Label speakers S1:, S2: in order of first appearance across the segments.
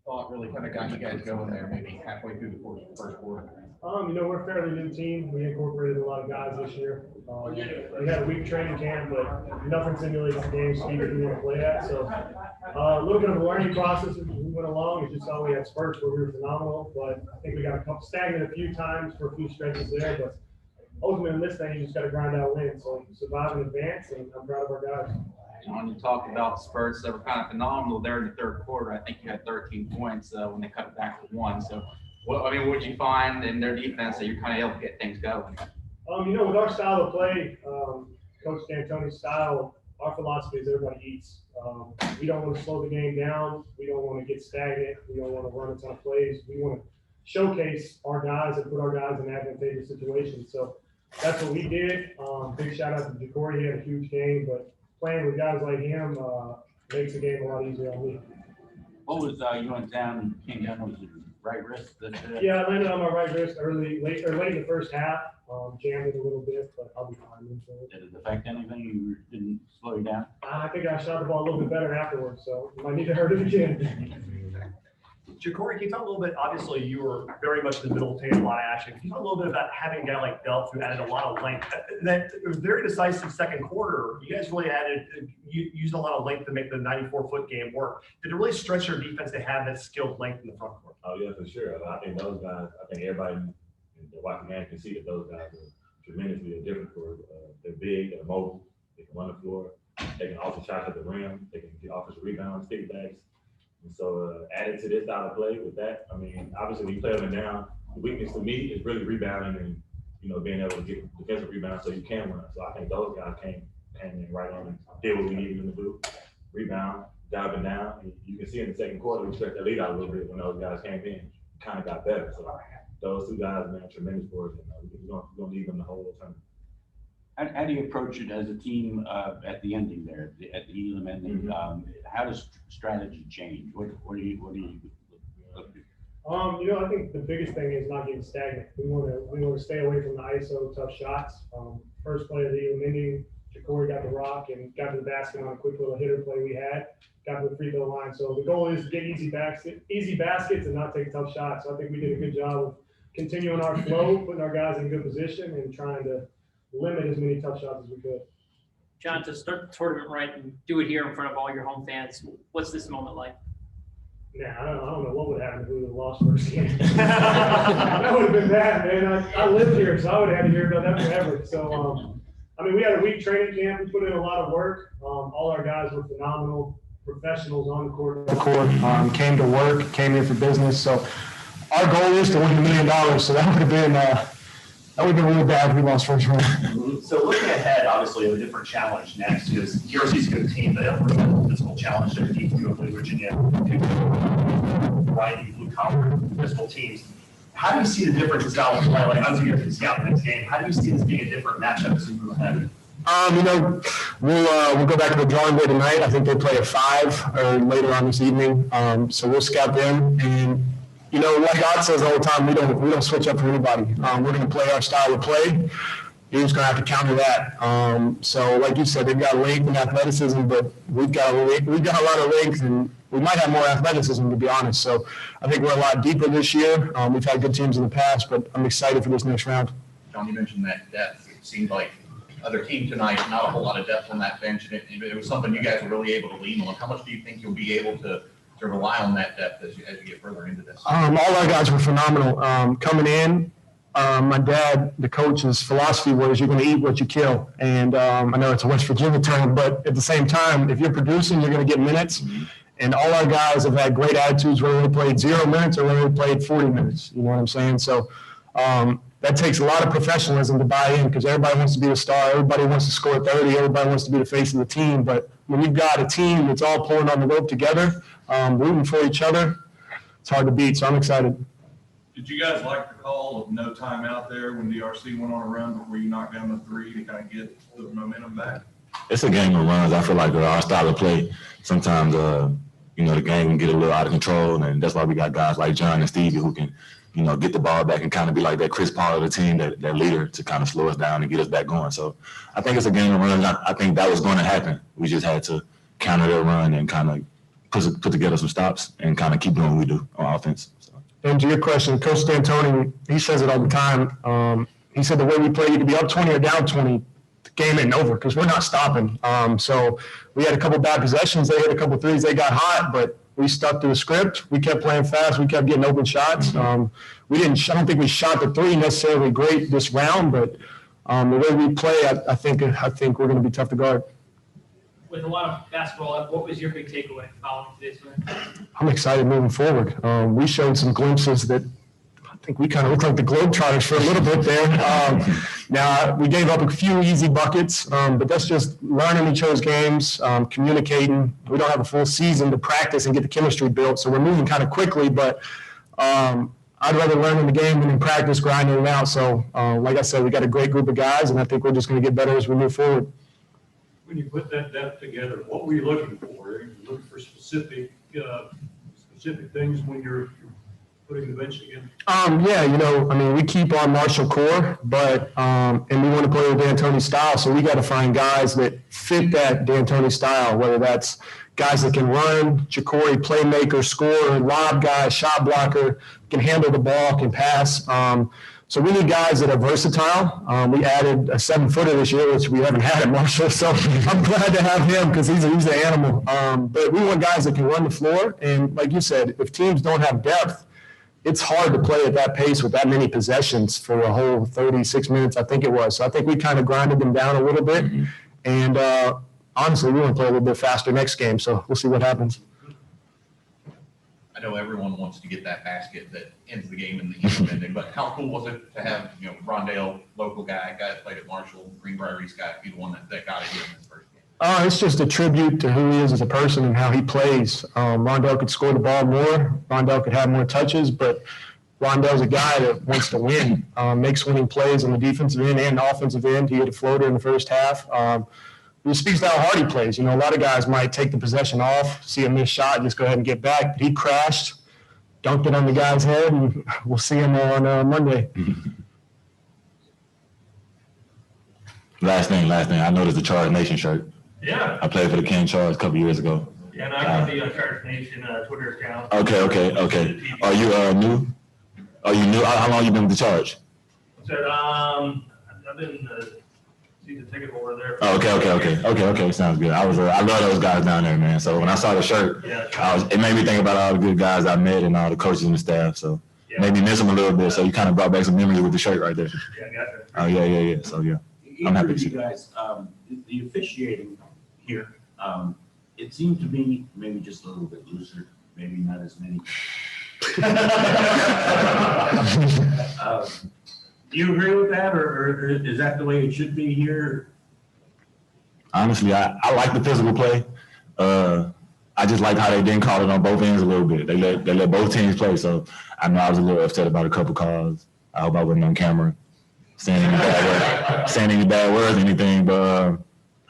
S1: thought really kind of got you guys going there, maybe halfway through the first quarter?
S2: We're a fairly new team. We incorporated a lot of guys this year. We had a week training camp, but nothing simulates the game speed that we want to play at. So a little bit of a learning process as we went along. It's just how we had spurts where we were phenomenal, but I think we got stagnant a few times for a few stretches there. But ultimately in this thing, you just got to grind out wins. So survive and advance, and I'm proud of our guys.
S3: John, you talked about the spurts that were kind of phenomenal there in the third quarter. I think you had 13 points when they cut it back to 1. So, what did you find in their defense that you're kind of able to get things going?
S2: With our style of play, Coach D'Antoni's style, our philosophy is everybody eats. We don't want to slow the game down. We don't want to get stagnant. We don't want to run a ton of plays. We want to showcase our guys and put our guys in advantageous situations. So that's what we did. Big shout out to JaCorey. He had a huge game, but playing with guys like him makes the game a lot easier on me.
S4: What was you went down and came down with your right wrist?
S2: Yeah, I landed on my right wrist late in the first half. Jammed it a little bit, but I'll be fine.
S4: Did it affect anything? You didn't slow you down?
S2: I think I shot the ball a little bit better afterwards, so might need to hurt it again.
S5: JaCorey, can you talk a little bit? Obviously, you were very much in the middle, taking a lot of action. Can you talk a little bit about having a guy like Delph who added a lot of length? That it was very decisive second quarter. You guys really used a lot of length to make the 94-foot game work. Did it really stretch your defense to have that skilled length in the front court?
S6: Oh yeah, for sure. I think those guys. I think everybody in the watching man can see that those guys are tremendously different. They're big, they're mobile, they can run the floor, they can offer shots at the rim, they can get offensive rebounds, stick backs. And so added to this style of play with that, I mean, obviously when you play up and down, the weakness to me is really rebounding and being able to get defensive rebounds so you can run. So I think those guys came in right on and did what we needed them to do. Rebound, diving down. And you can see in the second quarter we stretched the lead out a little bit when those guys came in. Kind of got better. So those two guys, man, tremendous for us. We're gonna need them the whole time.
S4: How do you approach it as a team at the ending there, at the Elam ending?
S6: Mm-hmm.
S4: How does strategy change? What do you look to?
S2: I think the biggest thing is not getting stagnant. We want to stay away from the ISO tough shots. First play of the Elam ending, JaCorey got the rock and got to the basket on a quick little hitter play we had. Got to the free throw line. So the goal is to get easy baskets and not take tough shots. So I think we did a good job of continuing our flow, putting our guys in a good position, and trying to limit as many tough shots as we could.
S7: John, to start the tournament right and do it here in front of all your home fans, what's this moment like?
S2: I don't know what would happen if we would have lost first game. That would have been bad, man. I lived here, so I would have had to hear about that forever. So, we had a week training camp. We put in a lot of work. All our guys were phenomenal professionals on the court. Came to work, came in for business. So our goal is to win $1 million. So that would have been really bad if we lost first round.
S5: So looking ahead, obviously, a different challenge next because DRC's a good team. They have a really physical challenge to compete with Virginia, variety blue collar physical teams. How do you see the difference in style of play? Like, obviously, you're scout the next game. How do you see this being a different matchup as we move ahead?
S2: We'll go back to the drawing board tonight. I think they play at 5 or later on this evening. So we'll scout them. And like God says all the time, we don't switch up for anybody. We're going to play our style of play. You're just going to have to counter that. So like you said, they've got length and athleticism, but we've got a lot of length, and we might have more athleticism, to be honest. So I think we're a lot deeper this year. We've had good teams in the past, but I'm excited for this next round.
S1: John, you mentioned that depth. It seemed like other team tonight, not a whole lot of depth on that bench, and it was something you guys were really able to lean on. How much do you think you'll be able to rely on that depth as you get further into this?
S2: All our guys were phenomenal. Coming in, my dad, the coach's philosophy was you're going to eat what you kill. And I know it's a West Virginia term, but at the same time, if you're producing, you're going to get minutes. Mm-hmm. And all our guys have had great attitudes, whether they played 0 minutes or whether they played 40 minutes. You know what I'm saying? So that takes a lot of professionalism to buy in, because everybody wants to be a star. Everybody wants to score 30. Everybody wants to be the face of the team. But when you've got a team that's all pulling on the rope together, rooting for each other, it's hard to beat. So I'm excited.
S8: Did you guys like the call of no timeout there when DRC went on a run before you knocked down the 3 to kind of get the momentum back?
S9: It's a game of runs. I feel like our style of play, sometimes, the game can get a little out of control, and that's why we got guys like John and Stevie who can, get the ball back and kind of be like that Chris Paul of the team, that leader to kind of slow us down and get us back going. So I think it's a game of runs. I think that was going to happen. We just had to counter their run and kind of put together some stops and kind of keep doing what we do on offense. So.
S2: And to your question, Coach D'Antoni, he says it all the time. He said the way we play, you could be up 20 or down 20, the game ain't over because we're not stopping. So we had a couple bad possessions. They hit a couple threes. They got hot, but we stuck to the script. We kept playing fast. We kept getting open shots. I don't think we shot the three necessarily great this round, but the way we play, I think we're going to be tough to guard.
S7: With a lot of basketball, what was your big takeaway following today's win?
S2: I'm excited moving forward. We showed some glimpses that I think we kind of looked like the Globetrotters for a little bit there. Now, we gave up a few easy buckets, but that's just learning each other's games, communicating. We don't have a full season to practice and get the chemistry built, so we're moving kind of quickly, but I'd rather learn in the game than in practice grinding it out. So, like I said, we got a great group of guys, and I think we're just going to get better as we move forward.
S10: When you put that depth together, what were you looking for? Are you looking for specific things when you're putting the bench together?
S2: Yeah, we keep our martial core, but and we want to play with D'Antoni's style, so we got to find guys that fit that D'Antoni style, whether that's guys that can run, JaCorey, playmaker, scorer, lob guy, shot blocker, can handle the ball, can pass. So we need guys that are versatile. We added a 7-footer this year, which we haven't had at Marshall. So I'm glad to have him because he's an animal. But we want guys that can run the floor. And like you said, if teams don't have depth, it's hard to play at that pace with that many possessions for a whole 36 minutes, I think it was. So I think we kind of grinded them down a little bit. And honestly, we want to play a little bit faster next game. So we'll see what happens.
S1: I know everyone wants to get that basket that ends the game in the East ending, but how cool was it to have, Rondale, local guy that played at Marshall, Greenbrier East guy, be the one that got it in this first game?
S2: It's just a tribute to who he is as a person and how he plays. Rondale could score the ball more. Rondale could have more touches, but Rondale's a guy that wants to win, makes winning plays on the defensive end and the offensive end. He hit a floater in the first half. It speaks to how hard he plays. A lot of guys might take the possession off, see a missed shot, and just go ahead and get back. But he crashed, dunked it on the guy's head, and we'll see him on Monday.
S9: Last thing. I noticed the Charge Nation shirt.
S10: Yeah.
S9: I played for the King Charge a couple years ago.
S10: Yeah, and I got the Charge Nation Twitter account.
S9: Okay. Are you new? Are you new? How long you been with the Charge?
S10: I've been season ticket holder there.
S9: Okay. Sounds good. I love those guys down there, man. So when I saw the shirt, it made me think about all the good guys I met and all the coaches and the staff. So made me miss them a little bit. So you kind of brought back some memories with the shirt right there.
S10: Yeah, I got that.
S9: Oh yeah. So yeah. I'm happy to see
S4: you guys, the officiating here, it seemed to me maybe just a little bit looser, maybe not as many. Do you agree with that, or is that the way it should be here?
S9: Honestly, I like the physical play. I just like how they didn't call it on both ends a little bit. They let both teams play. So I know I was a little upset about a couple calls. I hope I wasn't on camera saying any bad words or anything. But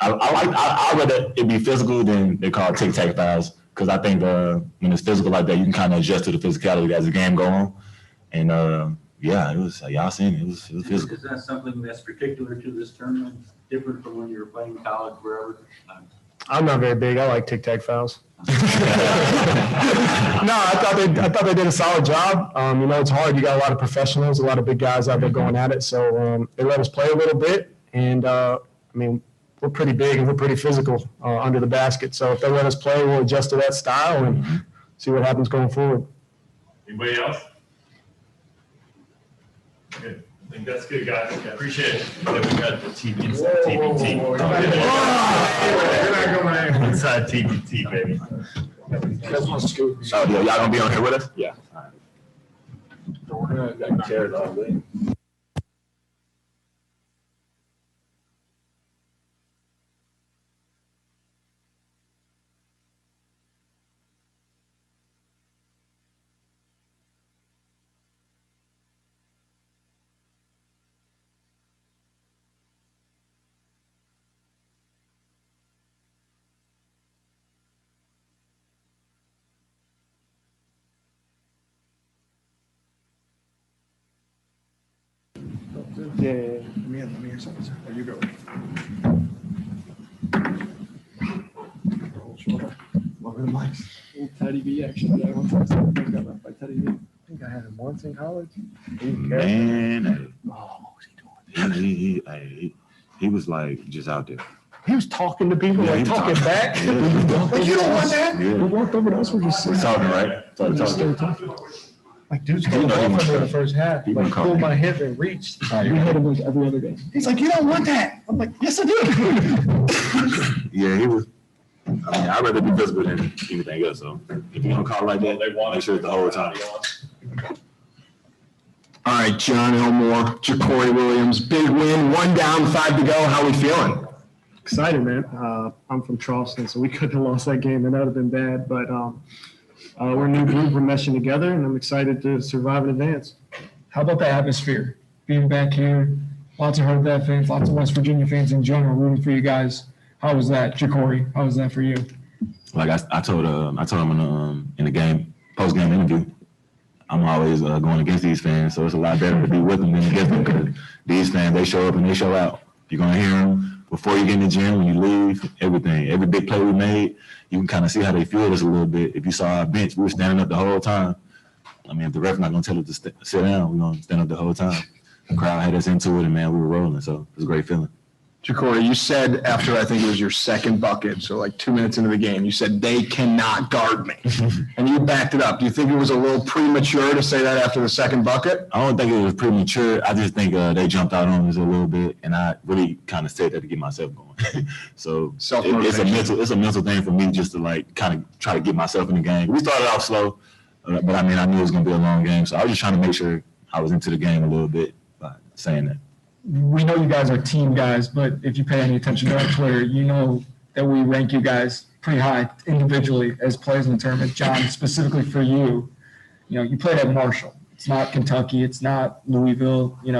S9: I'd rather it be physical than they call tic-tac fouls, because I think when it's physical like that, you can kind of adjust to the physicality as the game go on. And yeah, it was, y'all seen it. It was physical.
S4: Is that something that's particular to this tournament, different from when you were playing college, wherever?
S2: I'm not very big. I like tic-tac fouls. No, I thought they did a solid job. It's hard. You got a lot of professionals, a lot of big guys out there going at it. So they let us play a little bit. And, we're pretty big and we're pretty physical under the basket. So if they let us play, we'll adjust to that style and see what happens going forward.
S10: Anybody else? Good. I think that's good, guys. Appreciate it.
S8: Yeah, we got the TBT. Inside TBT, baby.
S9: Oh, yeah, y'all gonna be on here with us? Yeah. All right. Got chairs all the way.
S2: Yeah.
S11: Let me hear something. There you go. Welcome to the mics. Teddy B, actually. Yeah, one time I got left by Teddy B. I think I had him once in college.
S9: Man,
S11: Oh, what was he doing?
S9: he was like just out there.
S2: He was talking to people,
S9: Yeah,
S2: like
S9: he was
S2: talking back. Like, you don't want that?
S9: Yeah.
S2: We walked over to us, we're just sitting.
S9: Talking, right?
S2: Just
S9: Talking.
S2: talking. Like, dude's
S9: You
S2: going
S9: know he
S2: off
S9: went
S2: on me in the
S9: cut.
S2: first half.
S9: He
S2: Like,
S9: went cut.
S2: pulled my hip and reached.
S11: We hit him like every other game.
S2: He's like, you don't want that. I'm like, yes, I do.
S9: Yeah, he was. I mean, I'd rather be visible than anything else. So if you don't call like that, make sure it's the whole time.
S2: All right, John Elmore, JaCorey Williams, big win, 1 down, 5 to go. How we feeling? Excited, man. I'm from Charleston, so we couldn't have lost that game, and that would have been bad. But we're a new group, we're meshing together, and I'm excited to survive and advance. How about the atmosphere? Being back here, lots of Herd That fans, lots of West Virginia fans in general rooting for you guys. How was that, JaCorey? How was that for you?
S9: Like I told him in the game post-game interview, I'm always going against these fans, so it's a lot better to be with them than against them because these fans, they show up and they show out. You're gonna hear them before you get in the gym, when you leave, everything. Every big play we made, you can kind of see how they feel us a little bit. If you saw our bench, we were standing up the whole time. I mean, if the ref not gonna tell us to sit down, we're gonna stand up the whole time. The crowd had us into it, and man, we were rolling, so it was a great feeling.
S2: JaCorey, you said after I think it was your second bucket, so like 2 minutes into the game, you said they cannot guard me, and you backed it up. Do you think it was a little premature to say that after the second bucket?
S9: I don't think it was premature. I just think they jumped out on us a little bit, and I really kind of said that to get myself going. So it's a mental thing for me just to like kind of try to get myself in the game. We started off slow, but I mean I knew it was gonna be a long game, so I was just trying to make sure I was into the game a little bit by saying that.
S2: We know you guys are team guys, but if you pay any attention to our Twitter, you know that we rank you guys pretty high individually as players in the tournament. John, specifically for you, you played at Marshall. It's not Kentucky. It's not Louisville. Do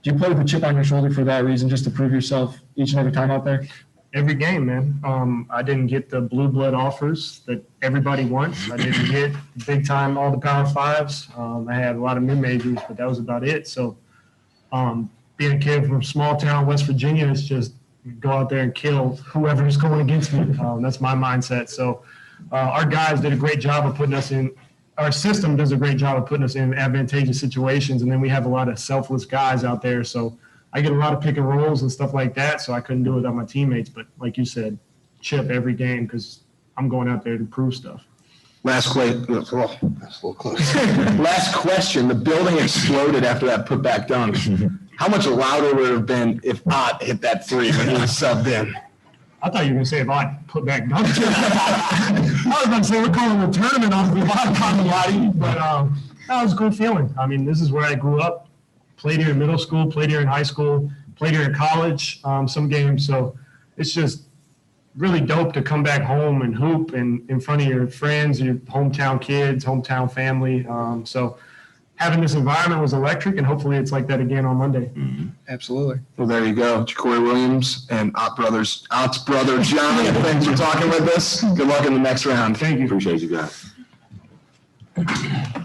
S2: you play with a chip on your shoulder for that reason, just to prove yourself each and every time out there? Every game, man. I didn't get the blue blood offers that everybody wants. I didn't get big time all the Power Fives. I had a lot of mid majors, but that was about it. So, being a kid from small town West Virginia, it's just go out there and kill whoever's going against me. That's my mindset. So our guys did a great job of putting us in. Our system does a great job of putting us in advantageous situations, and then we have a lot of selfless guys out there. So I get a lot of pick and rolls and stuff like that. So I couldn't do it without my teammates. But like you said, chip every game because I'm going out there to prove stuff. Last question. That's a little close. Last question. The building exploded after that putback dunk. How much louder would it have been if Ott hit that three when he was subbed in? I thought you were going to say if Ott put back dunk. I was going to say we're calling the tournament off the bottom, but that was a cool feeling. I mean, this is where I grew up. Played here in middle school, played here in high school, played here in college, some games. So it's just really dope to come back home and hoop and in front of your friends, your hometown kids, hometown family. So having this environment was electric, and hopefully it's like that again on Monday. Mm-hmm. Absolutely. Well, there you go. JaCorey Williams and Ott's brother, John. Thanks for talking with us. Good luck in the next round. Thank you.
S9: Appreciate you guys.